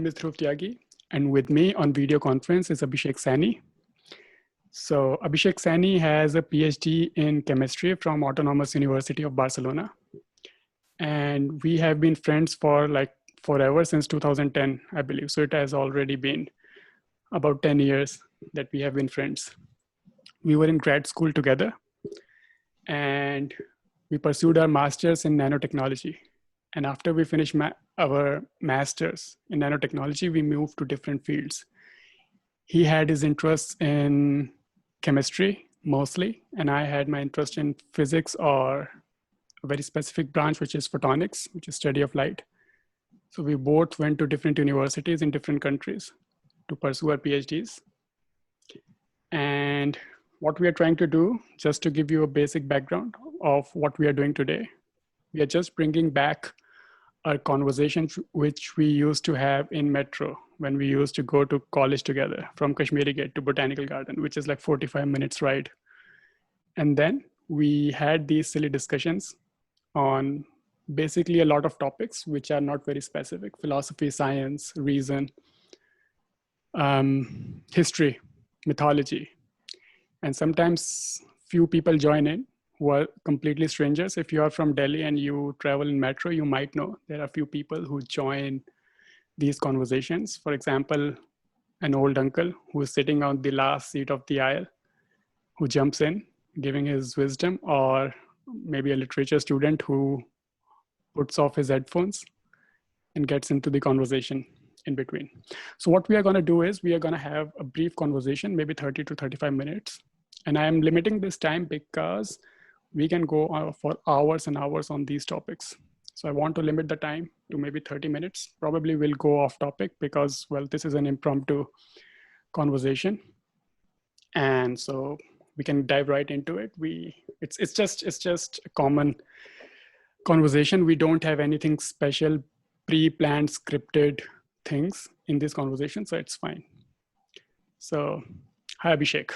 name is Dhruv Tyagi, and with me on video conference is Abhishek Saini. So Abhishek Saini has a PhD in chemistry from Autonomous University of Barcelona. And we have been friends for like forever, since 2010, I believe. So it has already been about 10 years that we have been friends. We were in grad school together, and we pursued our masters in nanotechnology. And after we finished our masters in nanotechnology, we moved to different fields. He had his interests in chemistry mostly, and I had my interest in physics, or a very specific branch, which is photonics, which is study of light. So we both went to different universities in different countries to pursue our PhDs. And what we are trying to do, just to give you a basic background of what we are doing today, we are just bringing back our conversations which we used to have in metro when we used to go to college together from Kashmiri Gate to Botanical Garden, which is like 45 minutes ride. And then we had these silly discussions on basically a lot of topics which are not very specific: philosophy, science, reason, history, mythology. And sometimes few people join in who are completely strangers. If you are from Delhi and you travel in metro, you might know there are few people who join these conversations. For example, an old uncle who is sitting on the last seat of the aisle, who jumps in, giving his wisdom, or maybe a literature student who puts off his headphones and gets into the conversation in between. So what we are going to do is we are going to have a brief conversation, maybe 30 to 35 minutes. And I am limiting this time because we can go for hours and hours on these topics. So I want to limit the time to maybe 30 minutes. Probably we'll go off topic because, well, this is an impromptu conversation. And so we can dive right into it. It's just a common conversation. We don't have anything special, pre-planned, scripted things in this conversation, so it's fine. So, hi Abhishek.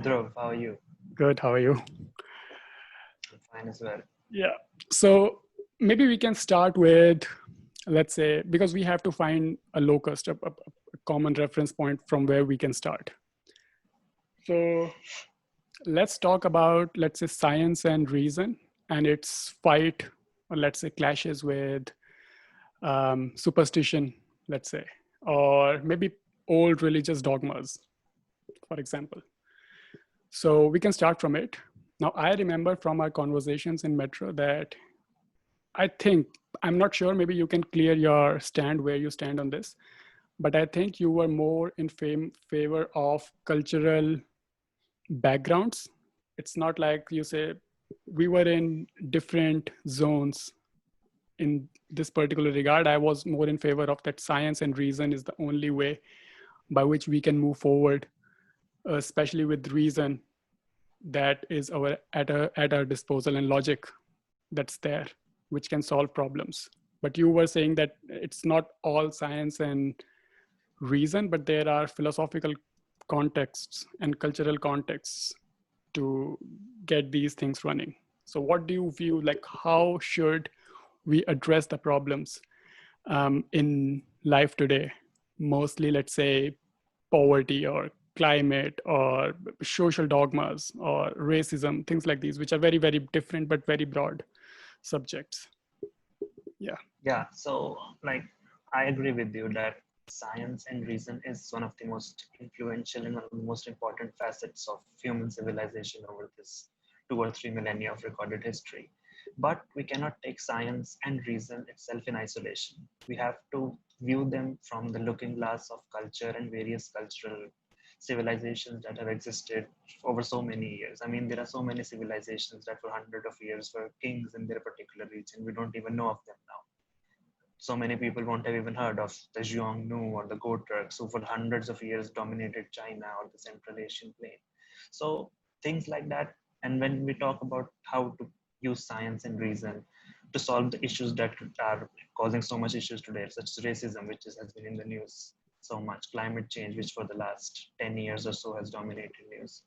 Dhruv, how are you? Good, how are you? I'm fine as well. Yeah, so maybe we can start with, let's say, because we have to find a locus, a common reference point from where we can start. So let's talk about, let's say, science and reason and its fight, or let's say clashes with superstition, let's say, or maybe old religious dogmas, for example. So we can start from it. Now, I remember from our conversations in metro that I think, I'm not sure, maybe you can clear your stand where you stand on this, but I think you were more in favor of cultural backgrounds. It's not like you say we were in different zones in this particular regard. I was more in favor of that science and reason is the only way by which we can move forward, especially with reason that is at our disposal, and logic that's there, which can solve problems. But you were saying that it's not all science and reason, but there are philosophical contexts and cultural contexts to get these things running. So what do you view, like how should we address the problems in life today? Mostly, let's say, poverty or climate or social dogmas or racism, things like these, which are very, very different, but very broad subjects. Yeah. Yeah, so like I agree with you that science and reason is one of the most influential and one of the most important facets of human civilization over this 2 or 3 millennia of recorded history. But we cannot take science and reason itself in isolation. We have to view them from the looking glass of culture and various cultural civilizations that have existed over so many years. I mean, there are so many civilizations that for hundreds of years were kings in their particular region. We don't even know of them now. So many people won't have even heard of the Xiongnu or the Go Turks, who for hundreds of years dominated China or the Central Asian plain. So things like that. And when we talk about how to use science and reason to solve the issues that are causing so much issues today, such as racism, which has been in the news so much, climate change, which for the last 10 years or so has dominated news.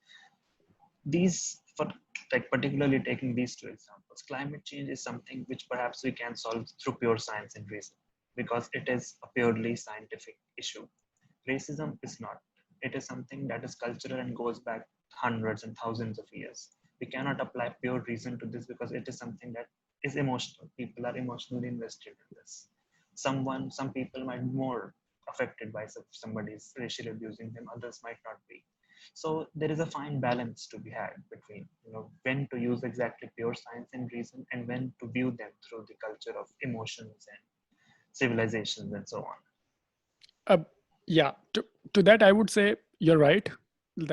These, for like particularly taking these two examples, climate change is something which perhaps we can solve through pure science and reason, because it is a purely scientific issue. Racism is not. It is something that is cultural and goes back hundreds and thousands of years. We cannot apply pure reason to this because it is something that is emotional. People are emotionally invested in this. Some people might be more affected by somebody's racially abusing them, others might not be. So there is a fine balance to be had between, when to use exactly pure science and reason and when to view them through the culture of emotions and civilizations and so on. Uh, yeah, to that, I would say you're right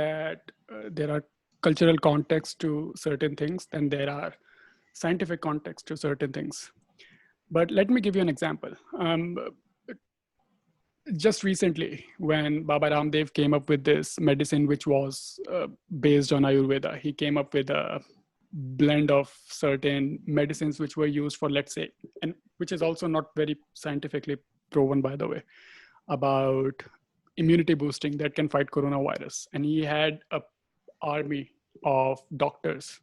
that there are cultural contexts to certain things, and there are scientific contexts to certain things. But let me give you an example. Just recently, when Baba Ramdev came up with this medicine, which was based on Ayurveda, he came up with a blend of certain medicines which were used for, let's say, and which is also not very scientifically proven, by the way, about immunity boosting that can fight coronavirus. And he had a army of doctors,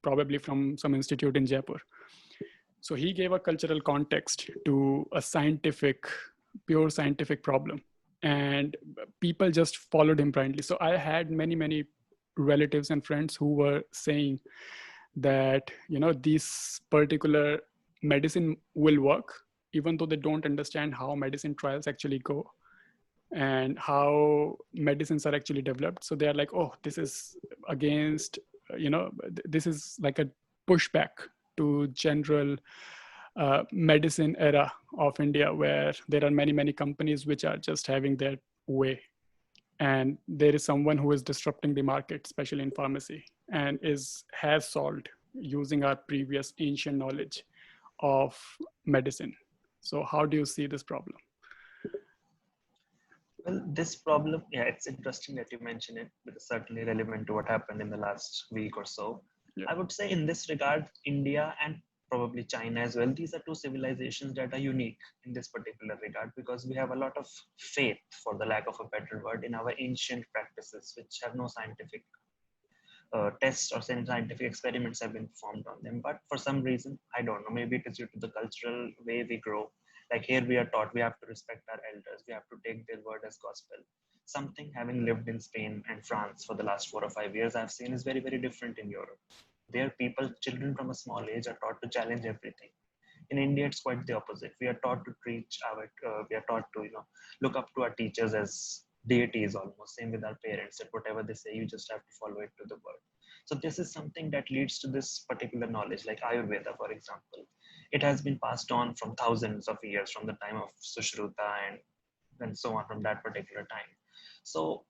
probably from some institute in Jaipur. So he gave a cultural context to a pure scientific problem, and people just followed him blindly. So I had many relatives and friends who were saying that, this particular medicine will work, even though they don't understand how medicine trials actually go and how medicines are actually developed. So they are like, oh, this is against, this is like a pushback to general medicine era of India, where there are many companies which are just having their way. And there is someone who is disrupting the market, especially in pharmacy, and has solved using our previous ancient knowledge of medicine. So how do you see this problem? Well, this problem, yeah, it's interesting that you mention it because certainly relevant to what happened in the last week or so. Yeah. I would say in this regard, India and probably China as well, these are two civilizations that are unique in this particular regard because we have a lot of faith, for the lack of a better word, in our ancient practices, which have no scientific tests or scientific experiments have been performed on them. But for some reason, I don't know, maybe it is due to the cultural way we grow. Like here we are taught we have to respect our elders, we have to take their word as gospel. Something, having lived in Spain and France for the last 4 or 5 years, I've seen is very different in Europe. There people, children from a small age are taught to challenge everything. In India, it's quite the opposite. We are taught to we are taught to, look up to our teachers as deities almost. Same with our parents, that whatever they say, you just have to follow it to the word. So this is something that leads to this particular knowledge, like Ayurveda, for example. It has been passed on from thousands of years, from the time of Sushruta and so on, from that particular time. So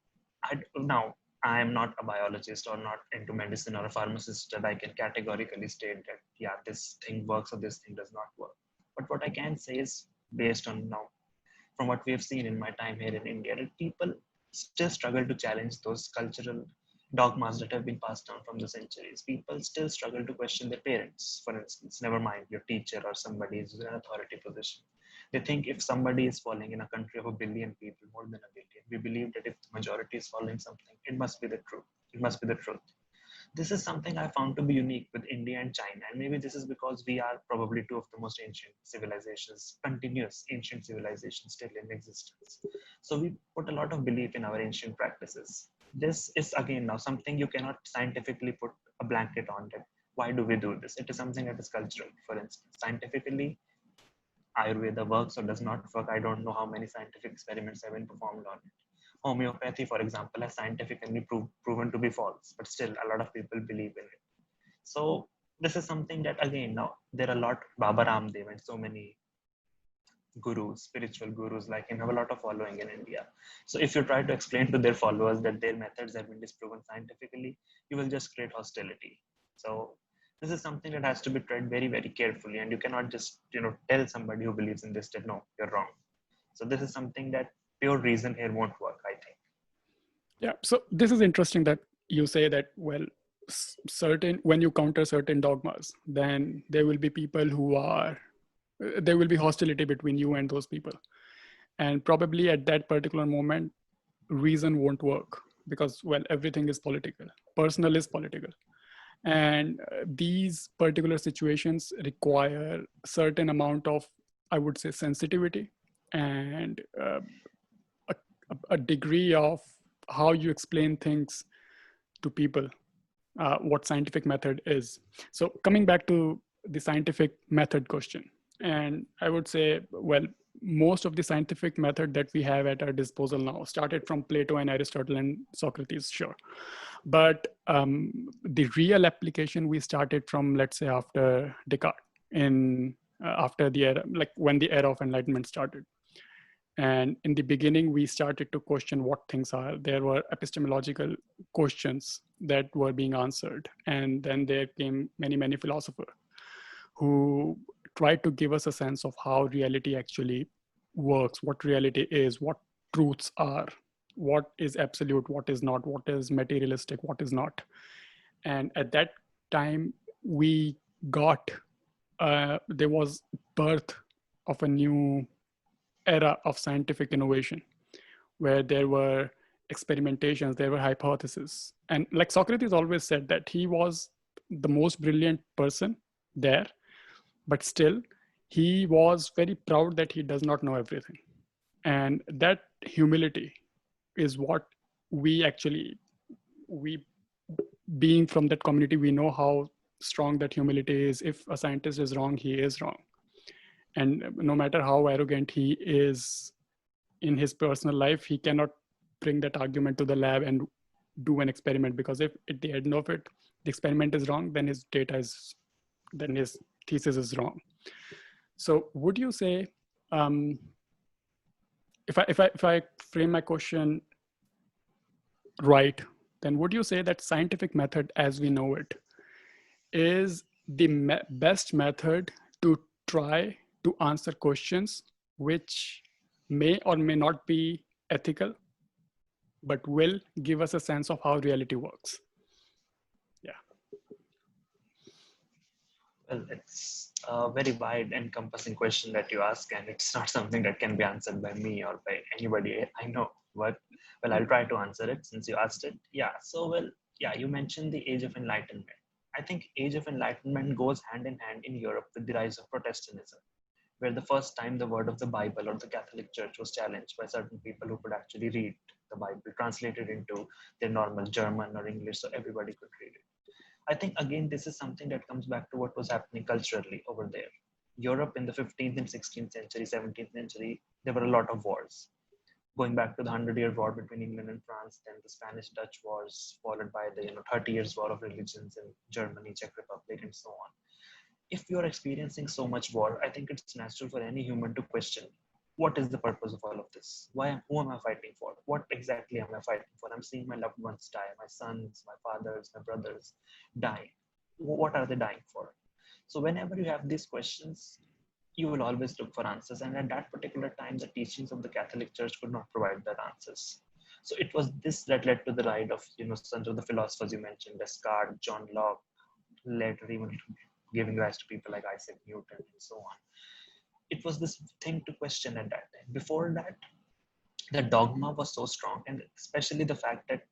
now I am not a biologist or not into medicine or a pharmacist that I can categorically state that, yeah, this thing works or this thing does not work. But what I can say is, based on now, from what we have seen in my time here in India, that people still struggle to challenge those cultural dogmas that have been passed down from the centuries. People still struggle to question their parents, for instance, never mind your teacher or somebody who's in an authority position. They think if somebody is following in a country of 1 billion people, more than 1 billion, we believe that if the majority is following something, it must be the truth. It must be the truth. This is something I found to be unique with India and China. And maybe this is because we are probably two of the most ancient civilizations, continuous ancient civilizations still in existence. So we put a lot of belief in our ancient practices. This is again now something you cannot scientifically put a blanket on it. Why do we do this? It is something that is cultural. For instance, scientifically, Ayurveda works or does not work. I don't know how many scientific experiments have been performed on it. Homeopathy, for example, has scientifically proven to be false, but still a lot of people believe in it. So this is something that, again, now there are a lot, Baba Ramdev and so many gurus, spiritual gurus like him have a lot of following in India. So if you try to explain to their followers that their methods have been disproven scientifically, you will just create hostility. So this is something that has to be treated very carefully, and you cannot just tell somebody who believes in this that no, you're wrong. So this is something that pure reason here won't work, I think. Yeah, so this is interesting that you say that, well, when you counter certain dogmas, then there will be people there will be hostility between you and those people. And probably at that particular moment, reason won't work because, well, everything is political. Personal is political. And these particular situations require certain amount of I would say, sensitivity and a, a degree of how you explain things to people, what scientific method is. So coming back to the scientific method question, and I would say, well, most of the scientific method that we have at our disposal now started from Plato and Aristotle and Socrates, sure. But the real application we started from, let's say, after Descartes, in after the era, like when the era of Enlightenment started. And in the beginning, we started to question what things are. There were epistemological questions that were being answered. And then there came many, many philosophers who tried to give us a sense of how reality actually works, what reality is, what truths are, what is absolute, what is not, what is materialistic, what is not. And at that time, we got, there was birth of a new era of scientific innovation where there were experimentations, there were hypotheses. And like Socrates always said that he was the most brilliant person there, but still he was very proud that he does not know everything. And that humility is what we actually, we being from that community, we know how strong that humility is. If a scientist is wrong, he is wrong. And no matter how arrogant he is in his personal life, he cannot bring that argument to the lab and do an experiment, because if at the end of it the experiment is wrong, then his data is, then his thesis is wrong. So would you say, if I frame my question right, then would you say that scientific method as we know it is the best method to try to answer questions which may or may not be ethical, but will give us a sense of how reality works? Yeah. Well, it's a very wide encompassing question that you ask, and it's not something that can be answered by me or by anybody I know. But well, I'll try to answer it since you asked it. Yeah. So well, yeah, you mentioned the Age of Enlightenment. I think Age of Enlightenment goes hand in hand in Europe with the rise of Protestantism, where the first time the word of the Bible or the Catholic Church was challenged by certain people who could actually read the Bible, translated into their normal German or English so everybody could read it. I think, again, this is something that comes back to what was happening culturally over there. Europe in the 15th and 16th century, 17th century, there were a lot of wars. Going back to the 100-Year War between England and France, then the Spanish-Dutch Wars, followed by the 30 Years War of Religions in Germany, Czech Republic, and so on. If you're experiencing so much war, I think it's natural for any human to question, what is the purpose of all of this? Who am I fighting for? What exactly am I fighting for? I'm seeing my loved ones die, my sons, my fathers, my brothers die. What are they dying for? So whenever you have these questions, you will always look for answers. And at that particular time, the teachings of the Catholic Church could not provide that answers. So it was this that led to the rise of, some of the philosophers you mentioned, Descartes, John Locke, later even giving rise to people like Isaac Newton and so on. It was this thing to question at that time. Before that, the dogma was so strong, and especially the fact that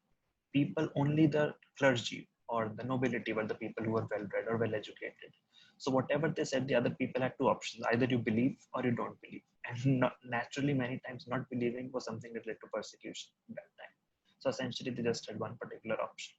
people, only the clergy or the nobility were the people who were well-read or well-educated. So whatever they said, the other people had two options: either you believe or you don't believe. And naturally, many times not believing was something that led to persecution at that time. So essentially, they just had one particular option.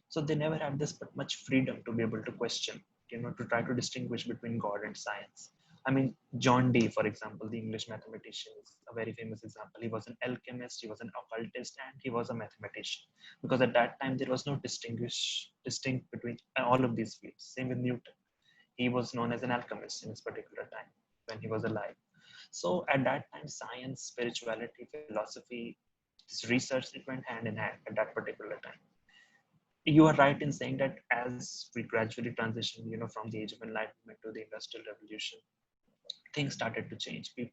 So they never had this much freedom to be able to question, to try to distinguish between God and science. I mean, John Dee, for example, the English mathematician, is a very famous example. He was an alchemist, he was an occultist, and he was a mathematician. Because at that time, there was no distinct between all of these fields. Same with Newton. He was known as an alchemist in his particular time when he was alive. So at that time, science, spirituality, philosophy, this research, it went hand in hand at that particular time. You are right in saying that as we gradually transition, from the Age of Enlightenment to the Industrial Revolution, things started to change. It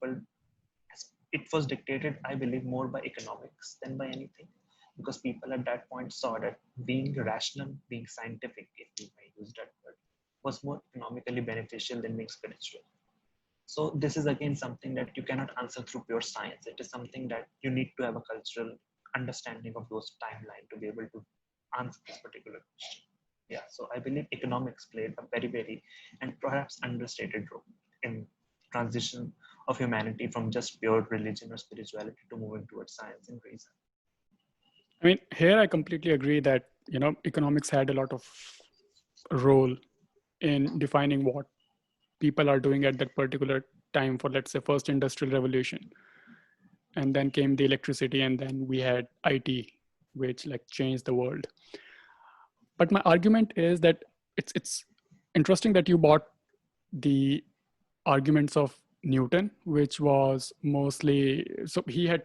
was dictated, I believe, more by economics than by anything, because people at that point saw that being rational, being scientific, if we may use that word, was more economically beneficial than being spiritual. So this is again something that you cannot answer through pure science. It is something that you need to have a cultural understanding of those timeline to be able to answer this particular question. Yeah, so I believe economics played a very, very and perhaps understated role in transition of humanity from just pure religion or spirituality to moving towards science and reason. I mean, here I completely agree that, economics had a lot of role in defining what people are doing at that particular time for, let's say, first industrial revolution. And then came the electricity, and then we had IT, which like changed the world. But my argument is that it's interesting that you bought the arguments of Newton, which was mostly, so he had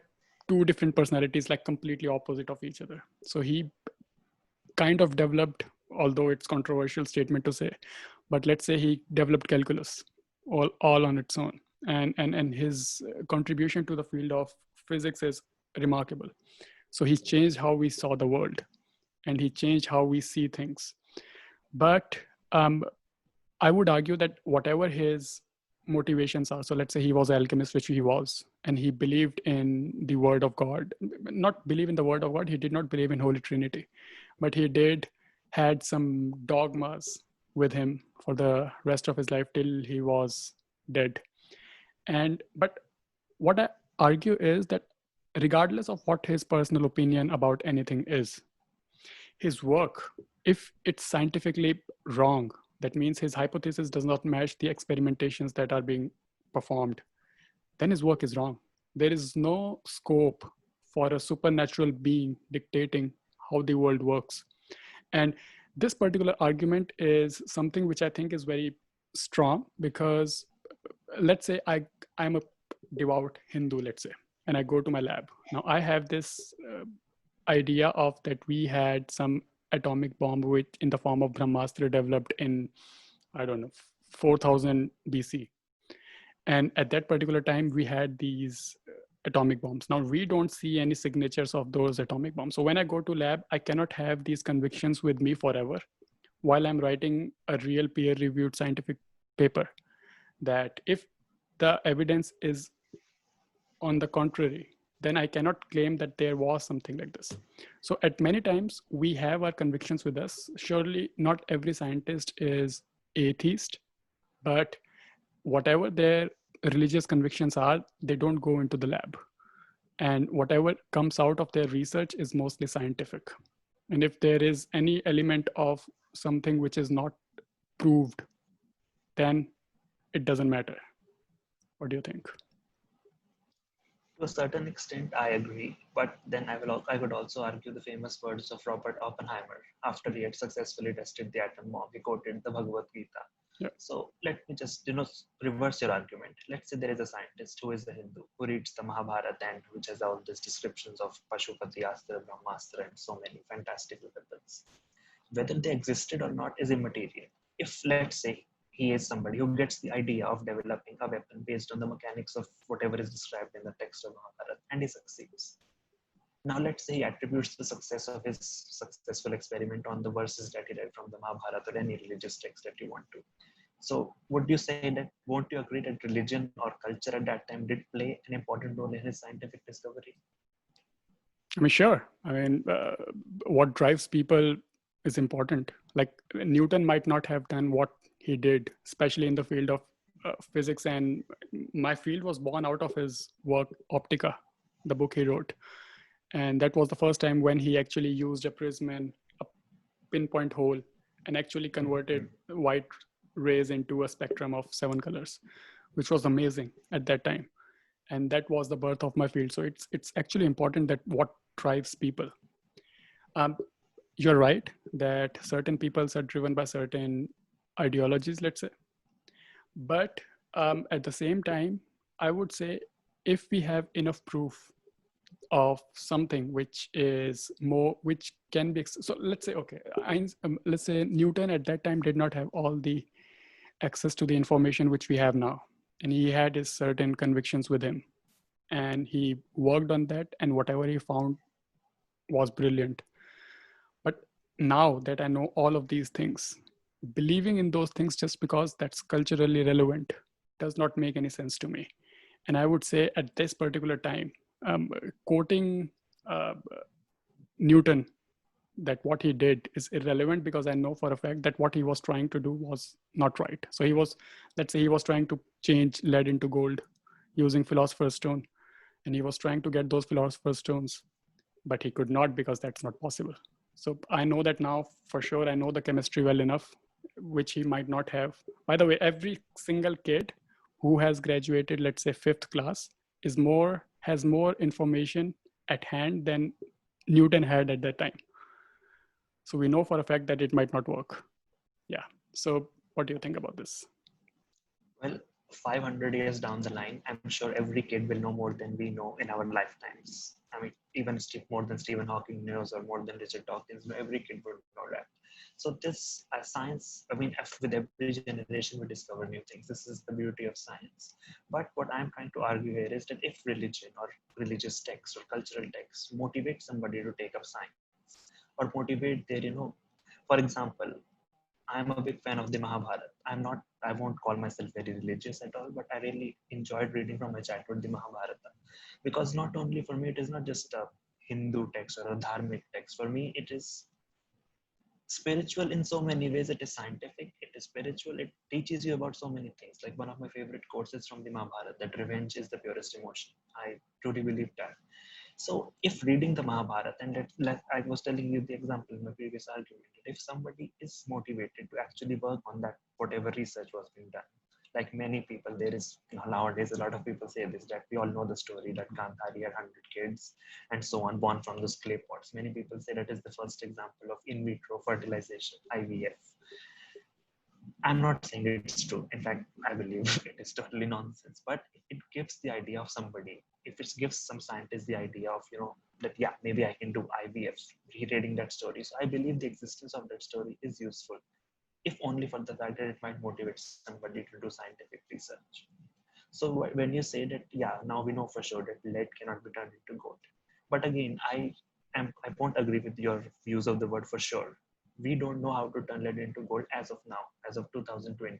two different personalities, like completely opposite of each other. So he kind of developed, although it's controversial statement to say, but let's say he developed calculus all on its own. And his contribution to the field of physics is remarkable. So he changed how we saw the world, and he changed how we see things. But I would argue that whatever his motivations are, so let's say he was an alchemist, which he was, and he believed in the word of God. Not believe in the word of God, he did not believe in Holy Trinity, but he had some dogmas with him for the rest of his life till he was dead. But what I argue is that regardless of what his personal opinion about anything is, his work, if it's scientifically wrong, that means his hypothesis does not match the experimentations that are being performed, then his work is wrong. There is no scope for a supernatural being dictating how the world works. And this particular argument is something which I think is very strong, because let's say I'm a devout Hindu, let's say, and I go to my lab. Now I have this idea of that we had some atomic bomb which in the form of Brahmastra developed in, I don't know, 4000 BC. And at that particular time, we had these atomic bombs. Now we don't see any signatures of those atomic bombs. So when I go to lab, I cannot have these convictions with me forever while I'm writing a real peer-reviewed scientific paper. That if the evidence is on the contrary, then I cannot claim that there was something like this. So at many times we have our convictions with us. Surely not every scientist is atheist, but whatever their religious convictions are, they don't go into the lab. And whatever comes out of their research is mostly scientific. And if there is any element of something which is not proved, then it doesn't matter. What do you think? To a certain extent, I agree, but then I would also argue the famous words of Robert Oppenheimer after he had successfully tested the atom bomb. He quoted the Bhagavad Gita. Yeah. So let me just reverse your argument. Let's say there is a scientist who is a Hindu who reads the Mahabharata, and which has all these descriptions of Pashupati Astra, Brahmastra, and so many fantastical weapons. Whether they existed or not is immaterial. If, let's say, he is somebody who gets the idea of developing a weapon based on the mechanics of whatever is described in the text of Mahabharata, and he succeeds. Now let's say he attributes the success of his successful experiment on the verses that he read from the Mahabharata or any religious text that you want to. So would you say that, won't you agree that religion or culture at that time did play an important role in his scientific discovery? I mean, sure. I mean, what drives people is important. Like Newton might not have done what he did, especially in the field of physics. And my field was born out of his work, Optica, the book he wrote. And that was the first time when he actually used a prism and a pinpoint hole and actually converted white rays into a spectrum of 7 colors, which was amazing at that time. And that was the birth of my field. So it's actually important that what drives people. You're right that certain peoples are driven by certain ideologies, let's say. But at the same time, I would say if we have enough proof of something which is more, which can be, so let's say, okay, let's say Newton at that time did not have all the access to the information which we have now. And he had his certain convictions with him. And he worked on that, and whatever he found was brilliant. But now that I know all of these things, believing in those things just because that's culturally relevant does not make any sense to me. And I would say at this particular time, quoting Newton, that what he did is irrelevant, because I know for a fact that what he was trying to do was not right. So he was, let's say he was trying to change lead into gold. using philosopher's stone, and he was trying to get those philosopher's stones, but he could not because that's not possible. So I know that now for sure. I know the chemistry well enough, which he might not have. By the way, every single kid who has graduated, let's say fifth class, has more information at hand than Newton had at that time. So we know for a fact that it might not work. Yeah. So what do you think about this? Well, 500 years down the line, I'm sure every kid will know more than we know in our lifetimes. I mean, even more than Stephen Hawking knows, or more than Richard Dawkins, every kid would know that. So this science, I mean, with every generation we discover new things. This is the beauty of science. But what I'm trying to argue here is that if religion or religious text or cultural text motivate somebody to take up science, or motivate their, for example, I'm a big fan of the Mahabharata. I won't call myself very religious at all, but I really enjoyed reading from my childhood the Mahabharata. Because not only for me, it is not just a Hindu text or a dharmic text. For me, it is spiritual in so many ways. It is scientific, it is spiritual, it teaches you about so many things. Like one of my favorite quotes is from the Mahabharata, that revenge is the purest emotion. I truly believe that. So if reading the Mahabharata, and I was telling you the example in my previous argument, that if somebody is motivated to actually work on that, whatever research was being done, like many people, there is, nowadays a lot of people say this, that we all know the story that Gandhari had 100 kids and so on, born from those clay pots. Many people say that is the first example of in vitro fertilization, IVF. I'm not saying it's true. In fact, I believe it is totally nonsense. But it gives the idea of somebody, if it gives some scientist the idea of, that, yeah, maybe I can do IVF, rereading that story. So I believe the existence of that story is useful, if only for the fact that it might motivate somebody to do scientific research. So when you say that, yeah, now we know for sure that lead cannot be turned into gold. But again, I won't agree with your views of the word for sure. We don't know how to turn lead into gold as of now, as of 2020.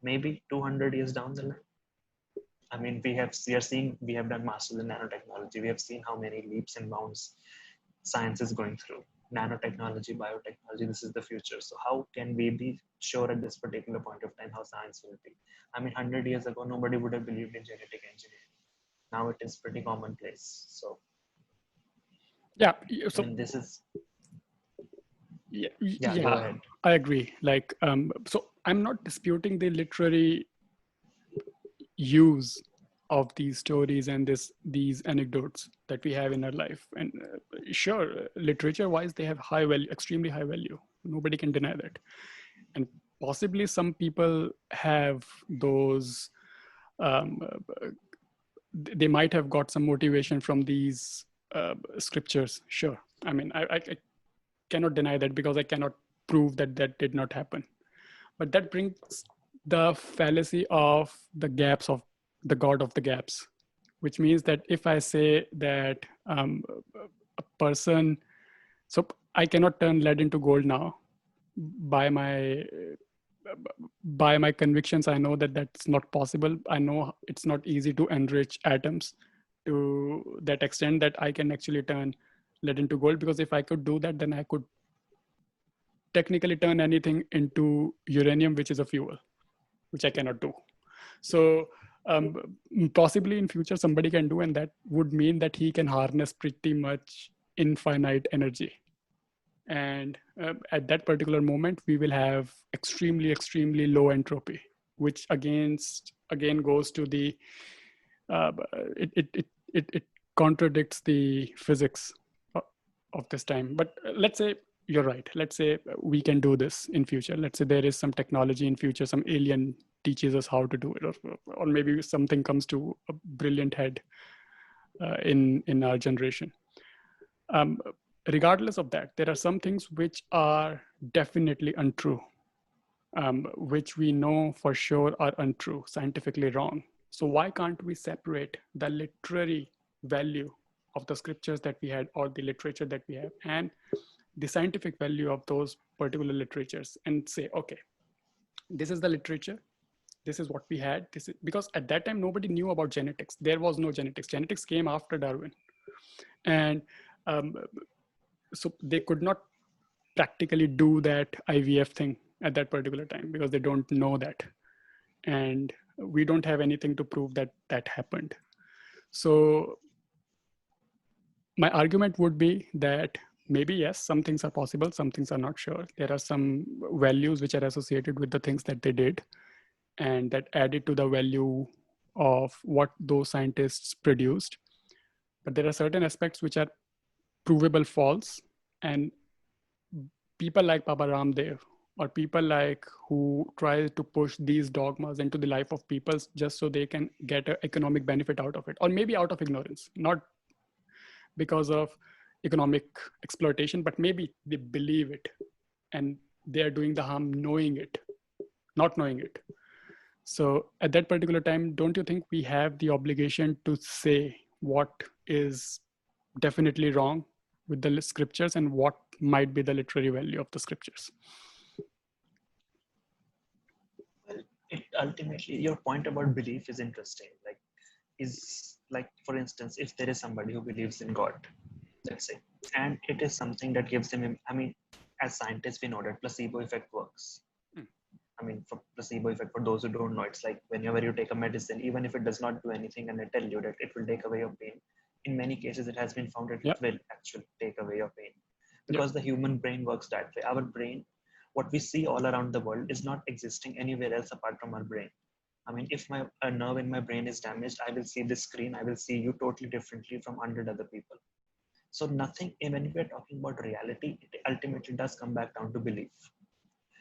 Maybe 200 years down the line. I mean, we have done masters in nanotechnology. We have seen how many leaps and bounds science is going through. Nanotechnology, biotechnology, this is the future. So how can we be sure at this particular point of time how science will be? I mean, 100 years ago, nobody would have believed in genetic engineering. Now it is pretty commonplace. So Yeah. I So mean, this is, yeah, go ahead. I agree. Like, so I'm not disputing the literary use of these stories and these anecdotes that we have in our life. And sure, literature wise, they have high value, extremely high value. Nobody can deny that. And possibly some people have those, they might have got some motivation from these scriptures. Sure. I mean, I cannot deny that, because I cannot prove that that did not happen. But that brings the fallacy of the gaps of the god of the gaps, which means that if I say that a person, so I cannot turn lead into gold now by my convictions. I know that that's not possible. I know it's not easy to enrich atoms to that extent that I can actually turn lead into gold, because if I could do that, then I could technically turn anything into uranium, which is a fuel, which I cannot do. So possibly in future somebody can do, and that would mean that he can harness pretty much infinite energy. And at that particular moment, we will have extremely, extremely low entropy, which again goes to the, it contradicts the physics of this time. But let's say you're right. Let's say we can do this in future. Let's say there is some technology in future, some alien teaches us how to do it, or maybe something comes to a brilliant head in our generation. Regardless of that, there are some things which are definitely untrue, which we know for sure are untrue, scientifically wrong. So why can't we separate the literary value of the scriptures that we had, or the literature that we have, and the scientific value of those particular literatures, and say, okay, this is the literature, this is what we had. This is because at that time nobody knew about genetics. There was no genetics. Genetics came after Darwin, and so they could not practically do that IVF thing at that particular time, because they don't know that. And we don't have anything to prove that that happened. So my argument would be that maybe yes, some things are possible, some things are not sure. There are some values which are associated with the things that they did, and that added to the value of what those scientists produced. But there are certain aspects which are provable false, and people like Baba Ramdev or people like who try to push these dogmas into the life of people just so they can get an economic benefit out of it, or maybe out of ignorance, not because of economic exploitation, but maybe they believe it and they are doing the harm knowing it, not knowing it. So at that particular time, don't you think we have the obligation to say what is definitely wrong with the scriptures and what might be the literary value of the scriptures? Well, it ultimately, your point about belief is interesting. Like, for instance, if there is somebody who believes in God, let's say, and it is something that gives them, I mean, as scientists, we know that placebo effect works. I mean, for placebo effect, for those who don't know, it's like whenever you take a medicine, even if it does not do anything and they tell you that it will take away your pain, in many cases, it has been found that it will actually take away your pain, because the human brain works that way. Our brain, what we see all around the world, is not existing anywhere else apart from our brain. I mean, if a nerve in my brain is damaged, I will see this screen, I will see you totally differently from 100 other people. So nothing, when we're talking about reality, it ultimately does come back down to belief.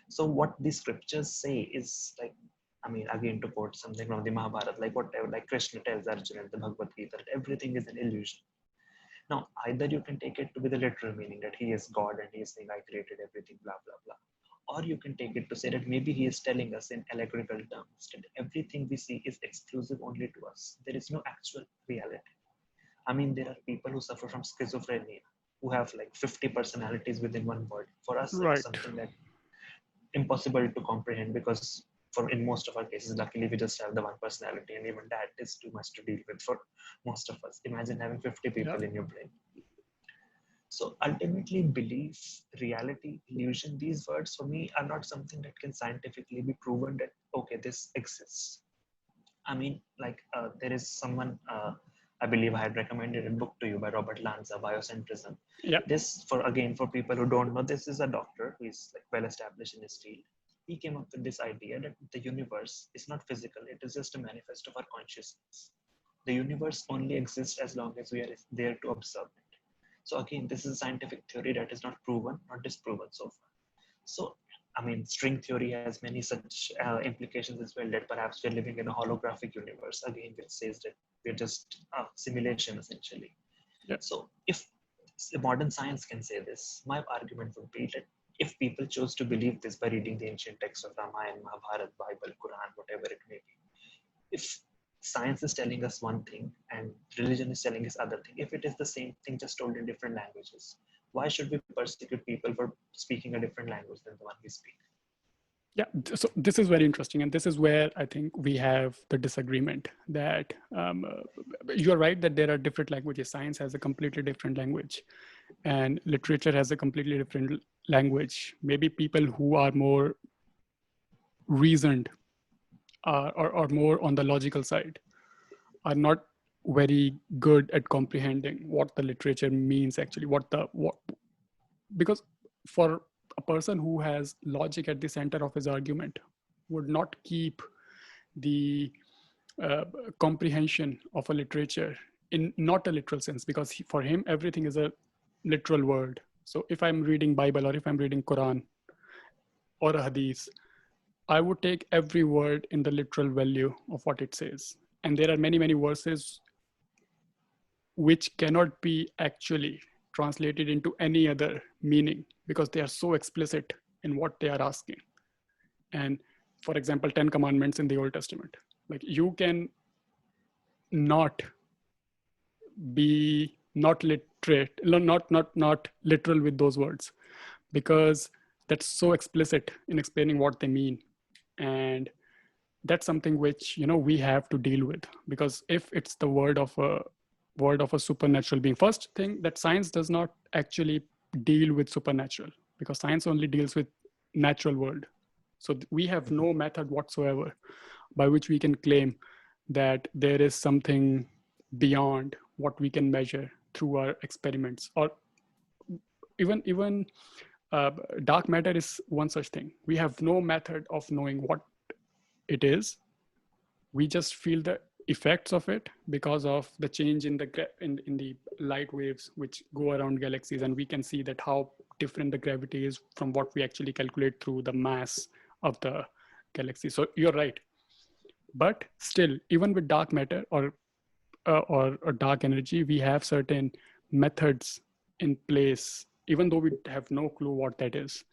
So what the scriptures say is like, I mean, again, to quote something from the Mahabharata, like whatever, like Krishna tells Arjuna in the Bhagavad Gita, that everything is an illusion. Now, either you can take it to be the literal meaning that he is God and he is saying, I created everything, blah, blah, blah. Or you can take it to say that maybe he is telling us in allegorical terms that everything we see is exclusive only to us. There is no actual reality. I mean, there are people who suffer from schizophrenia, who have like 50 personalities within one body. For us, it's something that impossible to comprehend, because in most of our cases, luckily we just have the one personality, and even that is too much to deal with for most of us. Imagine having 50 people in your brain. So ultimately, belief, reality, illusion, these words for me are not something that can scientifically be proven that, okay, this exists. I mean, like there is someone, I believe I had recommended a book to you by Robert Lanza, Biocentrism. This, for people who don't know, this is a doctor who is like well established in his field. He came up with this idea that the universe is not physical, it is just a manifest of our consciousness. The universe only exists as long as we are there to observe it. So again, this is a scientific theory that is not proven, not disproven so far. So, I mean, string theory has many such implications as well, that perhaps we're living in a holographic universe, again, which says that we're just a simulation, essentially. So if modern science can say this, my argument would be that if people chose to believe this by reading the ancient texts of Ramayana, Mahabharata, Bible, Quran, whatever it may be, if science is telling us one thing and religion is telling us other thing, if it is the same thing just told in different languages, why should we persecute people for speaking a different language than the one we speak? Yeah, so this is very interesting, and this is where I think we have the disagreement that you're right that there are different languages. Science has a completely different language, and literature has a completely different language. Maybe people who are more reasoned or more on the logical side are not very good at comprehending what the literature means actually, because for a person who has logic at the center of his argument would not keep the comprehension of a literature in not a literal sense, because for him everything is a literal word. So if I'm reading Bible or if I'm reading Quran or a hadith, I would take every word in the literal value of what it says. And there are many, many verses which cannot be actually translated into any other meaning because they are so explicit in what they are asking. And for example, 10 commandments in the Old Testament, like you can not be not literate, not literal with those words, because that's so explicit in explaining what they mean. And that's something which, we have to deal with, because if it's the word of a supernatural being, first thing that science does not actually deal with supernatural, because science only deals with natural world. So we have no method whatsoever by which we can claim that there is something beyond what we can measure through our experiments. Or even dark matter is one such thing. We have no method of knowing what it is. We just feel the effects of it because of the change in the light waves which go around galaxies, and we can see that how different the gravity is from what we actually calculate through the mass of the galaxy. So you're right, but still, even with dark matter or dark energy, we have certain methods in place, even though we have no clue what that is.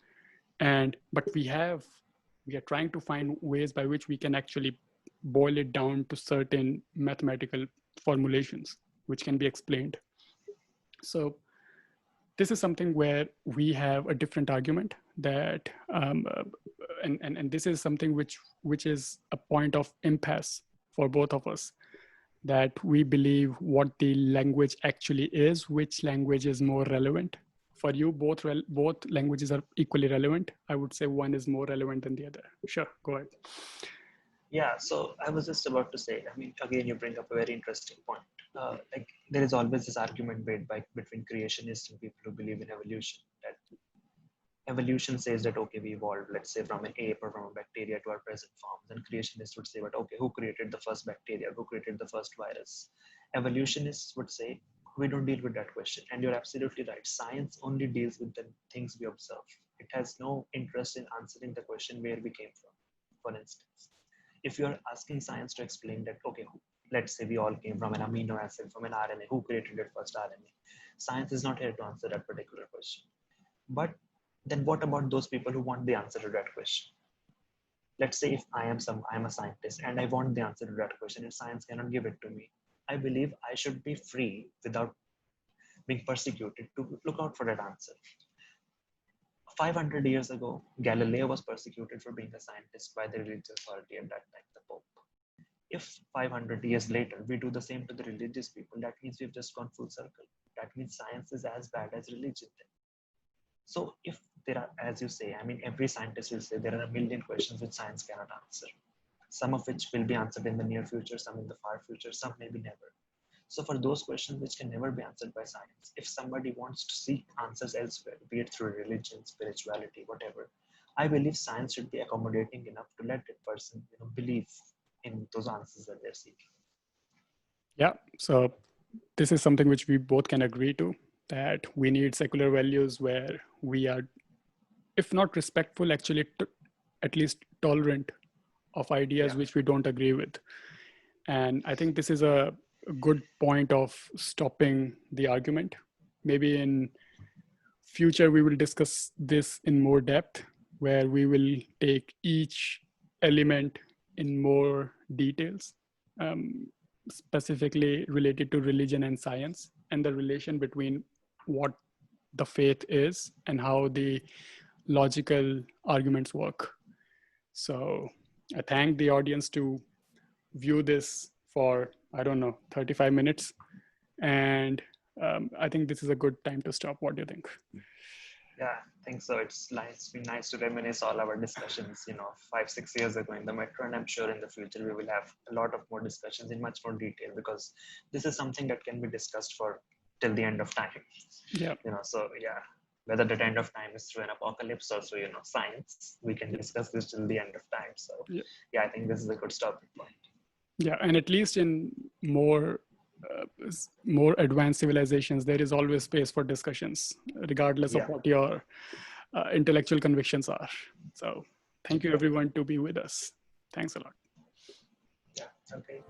But we are trying to find ways by which we can actually boil it down to certain mathematical formulations which can be explained. So this is something where we have a different argument that and this is something which is a point of impasse for both of us, that we believe what the language actually is, which language is more relevant. For you, both languages are equally relevant. I would say one is more relevant than the other. Sure, go ahead. Yeah, so I was just about to say, I mean, again, you bring up a very interesting point. Like there is always this argument made between creationists and people who believe in evolution, that evolution says that, okay, we evolved, let's say from an ape or from a bacteria to our present forms. And creationists would say, but okay, who created the first bacteria? Who created the first virus? Evolutionists would say, we don't deal with that question. And you're absolutely right. Science only deals with the things we observe. It has no interest in answering the question where we came from, for instance. If you're asking science to explain that, okay, let's say we all came from an amino acid, from an RNA, who created that first RNA? Science is not here to answer that particular question. But then what about those people who want the answer to that question? Let's say if I'm a scientist and I want the answer to that question and science cannot give it to me. I believe I should be free without being persecuted to look out for that answer. 500 years ago, Galileo was persecuted for being a scientist by the religious authority at that time, the Pope. If 500 years later, we do the same to the religious people, that means we've just gone full circle. That means science is as bad as religion then. So if there are, as you say, I mean, every scientist will say there are a million questions which science cannot answer. Some of which will be answered in the near future, some in the far future, some maybe never. So for those questions which can never be answered by science, if somebody wants to seek answers elsewhere, be it through religion, spirituality, whatever, I believe science should be accommodating enough to let that person, believe in those answers that they're seeking. Yeah, so this is something which we both can agree to, that we need secular values where we are, if not respectful, actually at least tolerant of ideas which we don't agree with. And I think this is a good point of stopping the argument. Maybe in future we will discuss this in more depth, where we will take each element in more details, specifically related to religion and science, and the relation between what the faith is and how the logical arguments work. So I thank the audience to view this for, 35 minutes. And I think this is a good time to stop. What do you think? Yeah, I think so. It's been nice to reminisce all our discussions, 5-6 years ago in the metro. And I'm sure in the future, we will have a lot of more discussions in much more detail, because this is something that can be discussed for till the end of time. Yeah. So yeah, whether the end of time is through an apocalypse or through, science, we can discuss this till the end of time. So yeah, I think this is a good stopping point. Yeah, and at least in more advanced civilizations, there is always space for discussions, regardless of what your intellectual convictions are. So thank you everyone to be with us. Thanks a lot. Yeah, okay.